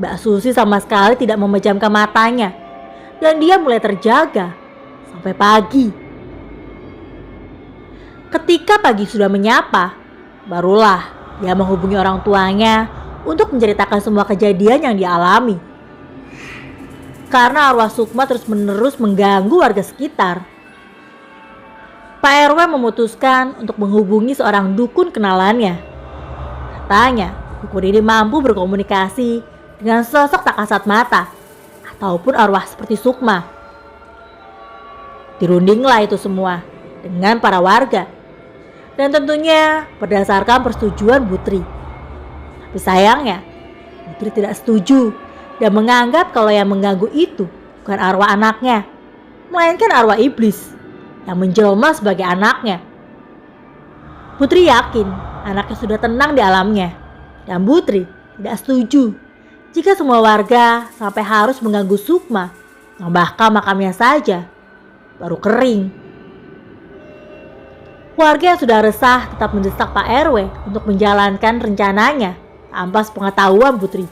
Speaker 1: Mbak Susi sama sekali tidak memejamkan matanya dan dia mulai terjaga sampai pagi. Ketika pagi sudah menyapa, barulah dia menghubungi orang tuanya untuk menceritakan semua kejadian yang dialami. Karena arwah Sukma terus-menerus mengganggu warga sekitar, Pak RW memutuskan untuk menghubungi seorang dukun kenalannya. Katanya, dukun ini mampu berkomunikasi dengan sosok tak kasat mata ataupun arwah seperti Sukma. Dirundinglah itu semua dengan para warga dan tentunya berdasarkan persetujuan Putri. Tapi sayangnya, Putri tidak setuju dan menganggap kalau yang mengganggu itu bukan arwah anaknya, melainkan arwah iblis yang menjelma sebagai anaknya. Putri yakin anaknya sudah tenang di alamnya, dan Putri tidak setuju jika semua warga sampai harus mengganggu Sukma yang bahkan makamnya saja baru kering. Warga yang sudah resah tetap mendesak Pak RW untuk menjalankan rencananya tanpa sepengetahuan Putri.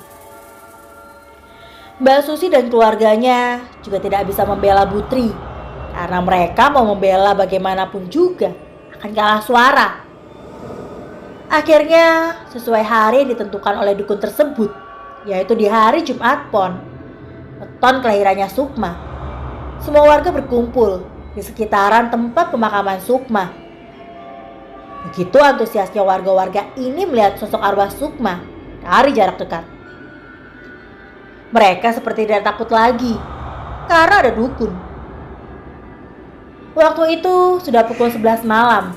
Speaker 1: Mbak Susi dan keluarganya juga tidak bisa membela Putri, karena mereka mau membela bagaimanapun juga akan kalah suara. Akhirnya sesuai hari yang ditentukan oleh dukun tersebut, yaitu di hari Jumat Pon, weton kelahirannya Sukma, semua warga berkumpul di sekitaran tempat pemakaman Sukma. Begitu antusiasnya warga-warga ini melihat sosok arwah Sukma dari jarak dekat. Mereka seperti tidak takut lagi karena ada dukun. Waktu itu sudah pukul 11 malam.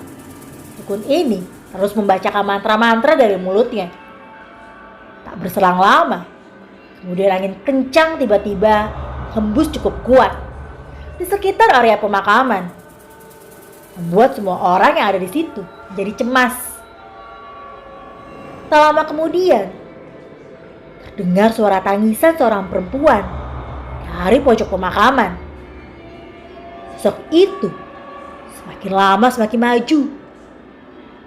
Speaker 1: Dukun ini terus membacakan mantra-mantra dari mulutnya. Tak berselang lama, kemudian angin kencang tiba-tiba hembus cukup kuat di sekitar area pemakaman, membuat semua orang yang ada di situ menjadi cemas. Tak lama kemudian, terdengar suara tangisan seorang perempuan dari pojok pemakaman. Sosok itu semakin lama semakin maju.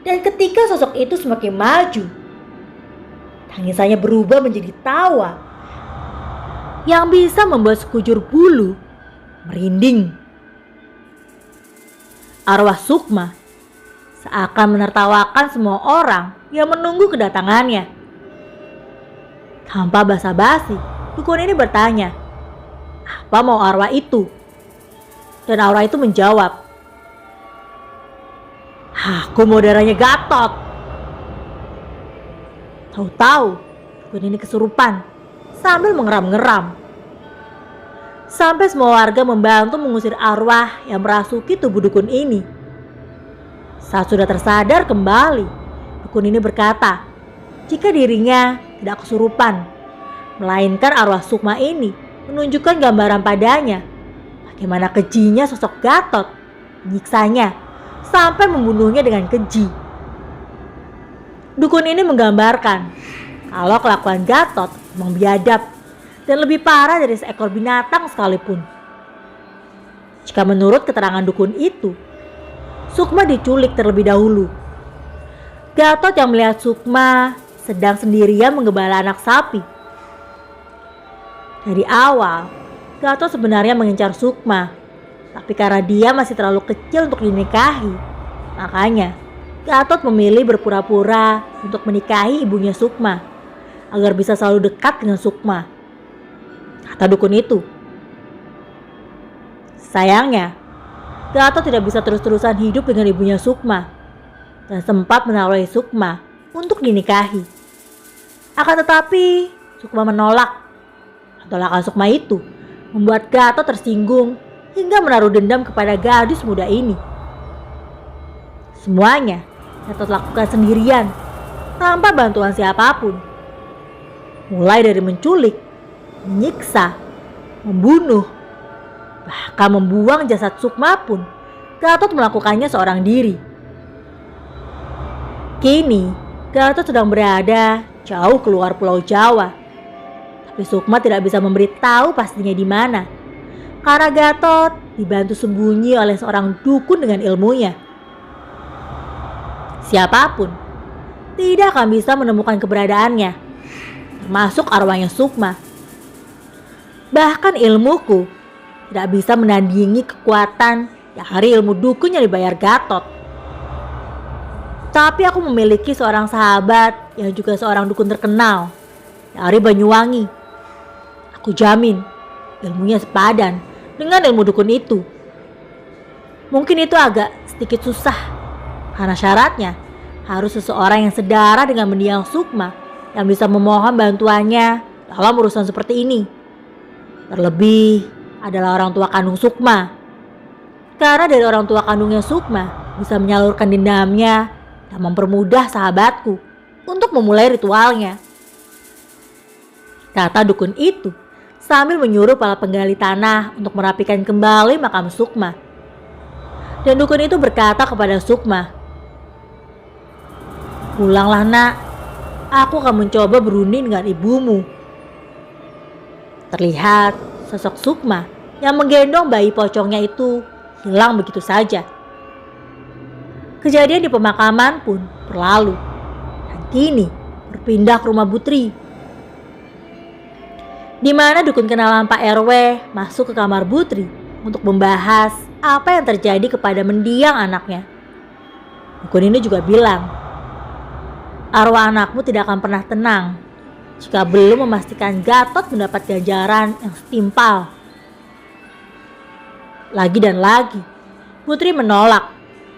Speaker 1: Dan ketika sosok itu semakin maju, tangisannya berubah menjadi tawa yang bisa membuat sekujur bulu merinding. Arwah Sukma seakan menertawakan semua orang yang menunggu kedatangannya. Tanpa basa-basi, dukun ini bertanya, apa mau arwah itu? Dan arwah itu menjawab, aku mau darahnya Gatot. Tahu-tahu dukun ini kesurupan sambil mengeram-ngeram. Sampai semua warga membantu mengusir arwah yang merasuki tubuh dukun ini. Saat sudah tersadar kembali, dukun ini berkata jika dirinya tidak kesurupan, melainkan arwah Sukma ini menunjukkan gambaran padanya bagaimana kejinya sosok Gatot menyiksanya sampai membunuhnya dengan keji. Dukun ini menggambarkan kalau kelakuan Gatot memang biadab dan lebih parah dari seekor binatang sekalipun. Jika menurut keterangan dukun itu, Sukma diculik terlebih dahulu. Gatot yang melihat Sukma sedang sendirian menggembala anak sapi. Dari awal, Gatot sebenarnya mengincar Sukma, tapi karena dia masih terlalu kecil untuk dinikahi, makanya Gatot memilih berpura-pura untuk menikahi ibunya Sukma agar bisa selalu dekat dengan Sukma, kata dukun itu. Sayangnya, Gatot tidak bisa terus-terusan hidup dengan ibunya Sukma dan sempat menaruhi Sukma untuk dinikahi. Akan tetapi, Sukma menolak. Tolakan Sukma itu membuat Gatot tersinggung hingga menaruh dendam kepada gadis muda ini. Semuanya Gatot lakukan sendirian tanpa bantuan siapapun. Mulai dari menculik, menyiksa, membunuh, bahkan membuang jasad Sukma pun Gatot melakukannya seorang diri. Kini Gatot sedang berada jauh keluar Pulau Jawa. Tapi Sukma tidak bisa memberitahu pastinya di mana. Karena Gatot dibantu sembunyi oleh seorang dukun dengan ilmunya. Siapapun tidak akan bisa menemukan keberadaannya, termasuk arwahnya Sukma. Bahkan ilmuku tidak bisa menandingi kekuatan dari ilmu dukun yang dibayar Gatot. Tapi aku memiliki seorang sahabat yang juga seorang dukun terkenal dari Banyuwangi. Aku jamin ilmunya sepadan dengan ilmu dukun itu. Mungkin itu agak sedikit susah karena syaratnya harus seseorang yang sedara dengan mendiang Sukma yang bisa memohon bantuannya dalam urusan seperti ini. Terlebih adalah orang tua kandung Sukma. Karena dari orang tua kandungnya Sukma bisa menyalurkan dendamnya dan mempermudah sahabatku untuk memulai ritualnya. Kata dukun itu sambil menyuruh para penggali tanah untuk merapikan kembali makam Sukma. Dan dukun itu berkata kepada Sukma, "Pulanglah nak, aku akan mencoba berunding dengan ibumu." Terlihat sosok Sukma yang menggendong bayi pocongnya itu hilang begitu saja. Kejadian di pemakaman pun berlalu dan kini berpindah ke rumah Butri, di mana dukun kenalan Pak RW masuk ke kamar Butri untuk membahas apa yang terjadi kepada mendiang anaknya. Dukun ini juga bilang, arwah anakmu tidak akan pernah tenang jika belum memastikan Gatot mendapat ganjaran yang setimpal. Lagi dan lagi, Putri menolak,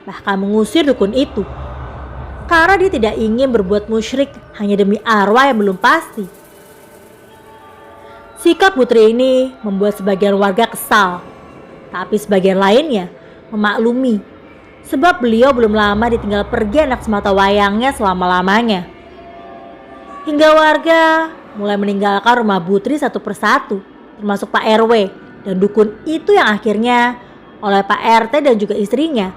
Speaker 1: bahkan mengusir dukun itu, karena dia tidak ingin berbuat musyrik hanya demi arwah yang belum pasti. Sikap Putri ini membuat sebagian warga kesal, tapi sebagian lainnya memaklumi, sebab beliau belum lama ditinggal pergi anak sematawayangnya selama-lamanya. Hingga warga mulai meninggalkan rumah Putri satu persatu, termasuk Pak RW dan dukun itu yang akhirnya oleh Pak RT dan juga istrinya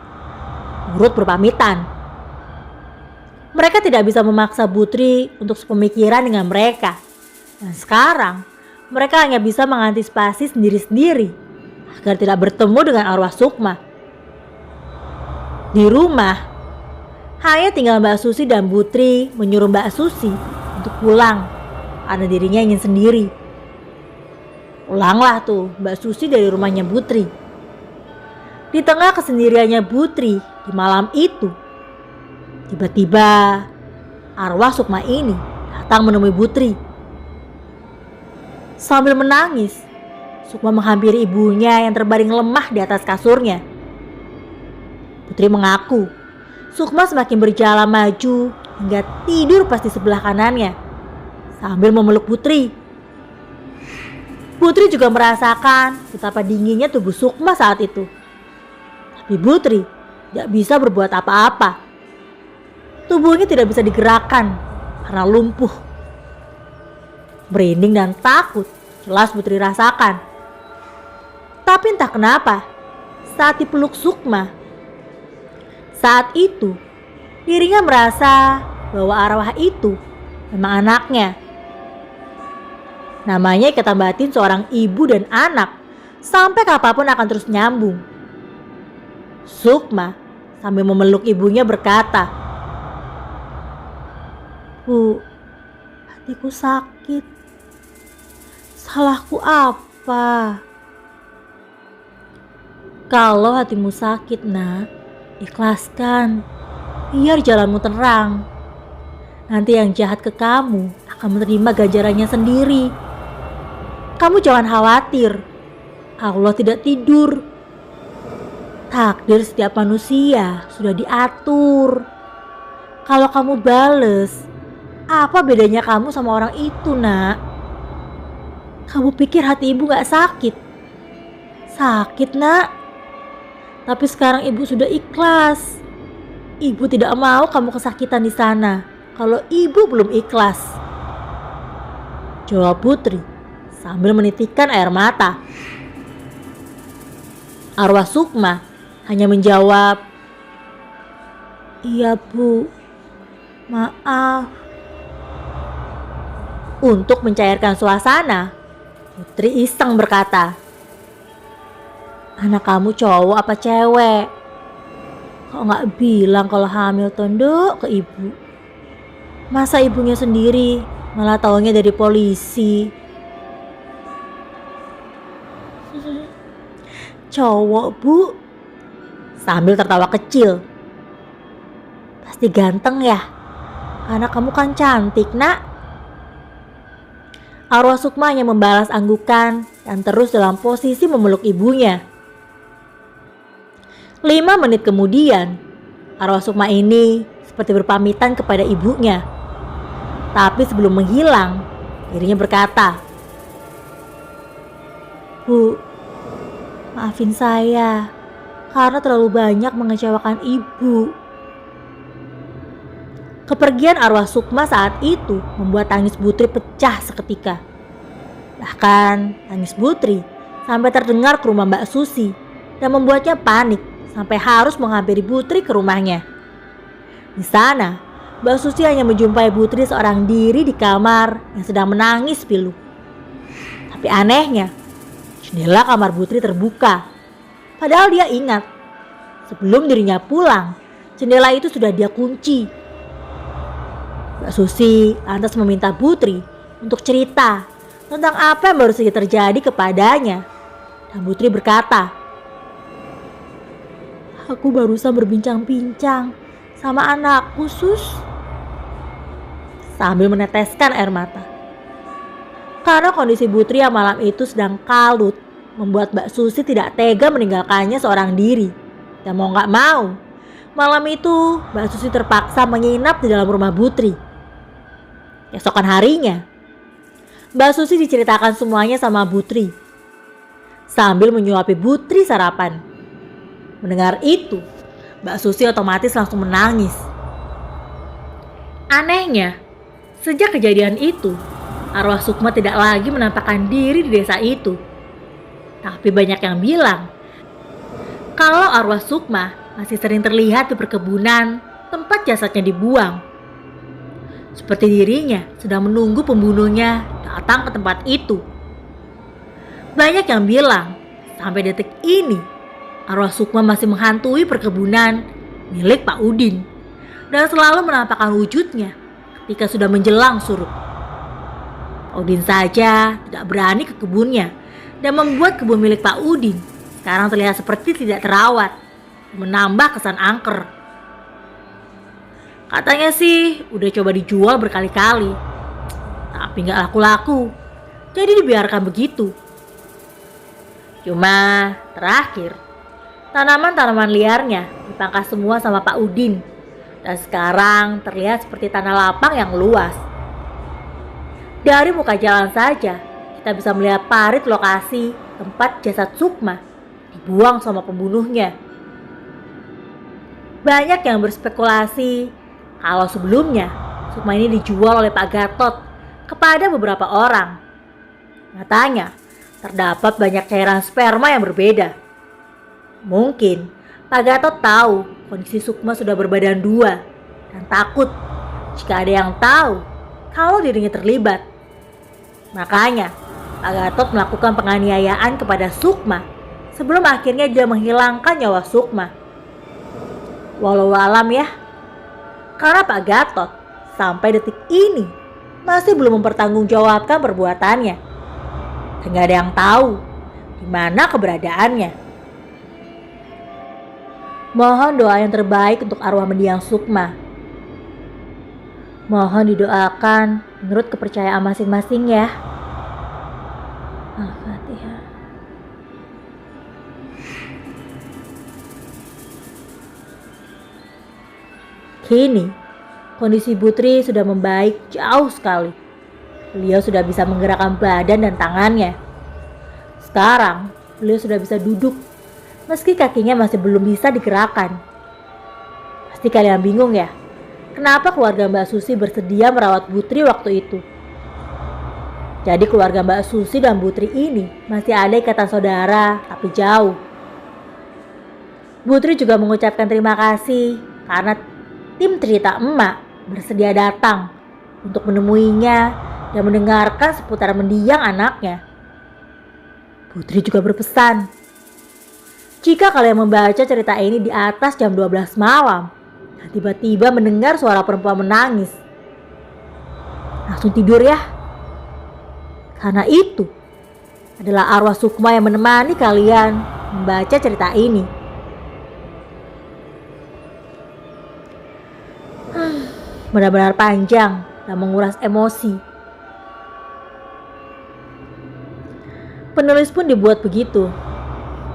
Speaker 1: turut berpamitan. Mereka tidak bisa memaksa Putri untuk sepemikiran dengan mereka, dan sekarang mereka hanya bisa mengantisipasi sendiri-sendiri agar tidak bertemu dengan arwah Sukma. Di rumah, hanya tinggal Mbak Susi dan Putri menyuruh Mbak Susi untuk pulang karena dirinya ingin sendiri. Pulanglah tuh Mbak Susi dari rumahnya Putri. Di tengah kesendiriannya Putri di malam itu, tiba-tiba arwah Sukma ini datang menemui Putri. Sambil menangis, Sukma menghampiri ibunya yang terbaring lemah di atas kasurnya. Putri mengaku Sukma semakin berjalan maju hingga tidur pas di sebelah kanannya sambil memeluk Putri. Putri juga merasakan betapa dinginnya tubuh Sukma saat itu. Tapi Putri tidak bisa berbuat apa-apa. Tubuhnya tidak bisa digerakkan karena lumpuh. Merinding dan takut jelas Putri rasakan. Tapi entah kenapa, saat dipeluk Sukma, saat itu dirinya merasa bahwa arwah itu memang anaknya. Namanya ikatan batin seorang ibu dan anak sampai kapanpun akan terus nyambung. Sukma sambil memeluk ibunya berkata, "Bu, hatiku sakit. Salahku apa?" "Kalau hatimu sakit, nak, ikhlaskan. Biar jalanmu terang. Nanti yang jahat ke kamu akan menerima ganjarannya sendiri. Kamu jangan khawatir. Allah tidak tidur. Takdir setiap manusia sudah diatur. Kalau kamu bales, apa bedanya kamu sama orang itu, nak?" Kamu pikir hati ibu gak sakit? Sakit, nak. Tapi sekarang ibu sudah ikhlas. Ibu tidak mau kamu kesakitan di sana kalau ibu belum ikhlas, jawab Putri sambil menitikkan air mata. Arwah Sukma hanya menjawab, "Iya, Bu. Maaf." Untuk mencairkan suasana, Putri iseng berkata, "Anak kamu cowok apa cewek? Kok gak bilang kalau hamil tondok ke ibu? Masa ibunya sendiri malah taunya dari polisi?" "Cowok, Bu," sambil tertawa kecil. "Pasti ganteng ya? Karena kamu kan cantik, nak." Arwah Sukma hanya membalas anggukan dan terus dalam posisi memeluk ibunya. 5 menit kemudian, arwah Sukma ini seperti berpamitan kepada ibunya. Tapi sebelum menghilang, dirinya berkata, "Bu, maafin saya karena terlalu banyak mengecewakan ibu." Kepergian arwah Sukma saat itu membuat tangis Putri pecah seketika. Bahkan tangis Putri sampai terdengar ke rumah Mbak Susi dan membuatnya panik sampai harus menghampiri Putri ke rumahnya. Di sana, Mbak Susi hanya menjumpai Putri seorang diri di kamar yang sedang menangis pilu. Tapi anehnya, jendela kamar Putri terbuka. Padahal dia ingat, sebelum dirinya pulang, jendela itu sudah dia kunci. Mbak Susi lantas meminta Putri untuk cerita tentang apa yang baru saja terjadi kepadanya. Dan Putri berkata, "Aku barusan berbincang-bincang sama anakku, Sus," sambil meneteskan air mata. Karena kondisi Putri yang malam itu sedang kalut, membuat Mbak Susi tidak tega meninggalkannya seorang diri. Dan mau gak mau, malam itu Mbak Susi terpaksa menginap di dalam rumah Putri. Esokan harinya, Mbak Susi diceritakan semuanya sama Putri sambil menyuapi Putri sarapan. Mendengar itu, Mbak Susi otomatis langsung menangis. Anehnya, sejak kejadian itu, arwah Sukma tidak lagi menampakkan diri di desa itu. Tapi banyak yang bilang kalau arwah Sukma masih sering terlihat di perkebunan tempat jasadnya dibuang. Seperti dirinya sedang menunggu pembunuhnya datang ke tempat itu. Banyak yang bilang sampai detik ini arwah Sukma masih menghantui perkebunan milik Pak Udin dan selalu menampakkan wujudnya ketika sudah menjelang surut. Pak Udin saja tidak berani ke kebunnya dan membuat kebun milik Pak Udin sekarang terlihat seperti tidak terawat, menambah kesan angker. Katanya sih udah coba dijual berkali-kali, tapi gak laku-laku, jadi dibiarkan begitu. Cuma terakhir, tanaman-tanaman liarnya dipangkas semua sama Pak Udin, dan sekarang terlihat seperti tanah lapang yang luas. Dari muka jalan saja, kita bisa melihat parit lokasi tempat jasad Sukma dibuang sama pembunuhnya. Banyak yang berspekulasi kalau sebelumnya Sukma ini dijual oleh Pak Gatot kepada beberapa orang. Nyatanya terdapat banyak cairan sperma yang berbeda. Mungkin Pak Gatot tahu kondisi Sukma sudah berbadan 2 dan takut jika ada yang tahu kalau dirinya terlibat. Makanya Pak Gatot melakukan penganiayaan kepada Sukma sebelum akhirnya dia menghilangkan nyawa Sukma. Walau alam ya, karena Pak Gatot sampai detik ini masih belum mempertanggungjawabkan perbuatannya. Dan gak ada yang tahu di mana keberadaannya. Mohon doa yang terbaik untuk arwah mendiang Sukma. Mohon didoakan menurut kepercayaan masing-masing ya. Al-Fatihah. Kini, kondisi Putri sudah membaik jauh sekali. beliau sudah bisa menggerakkan badan dan tangannya. Sekarang, beliau sudah bisa duduk, meski kakinya masih belum bisa digerakkan. Pasti kalian bingung ya, kenapa keluarga Mbak Susi bersedia merawat Putri waktu itu? Jadi keluarga Mbak Susi dan Putri ini masih ada ikatan saudara, tapi jauh. Putri juga mengucapkan terima kasih karena tim cerita emak bersedia datang untuk menemuinya dan mendengarkan seputar mendiang anaknya. Putri juga berpesan, jika kalian membaca cerita ini di atas jam 12 malam dan tiba-tiba mendengar suara perempuan menangis, langsung tidur ya. Karena itu adalah arwah Sukma yang menemani kalian membaca cerita ini. Benar-benar panjang dan menguras emosi. Penulis pun dibuat begitu.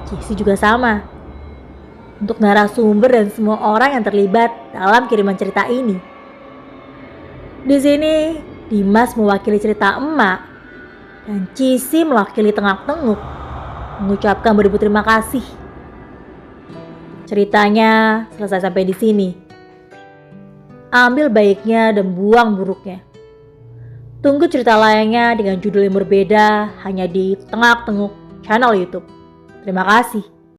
Speaker 1: Jesse juga sama. Untuk narasumber dan semua orang yang terlibat dalam kiriman cerita ini. Di sini, Dimas mewakili cerita emak dan Cici mewakili tengak-tenguk, mengucapkan beribu terima kasih. Ceritanya selesai sampai di sini. Ambil baiknya dan buang buruknya. Tunggu cerita lainnya dengan judul yang berbeda hanya di Tengak-Tenguk channel YouTube. Terima kasih.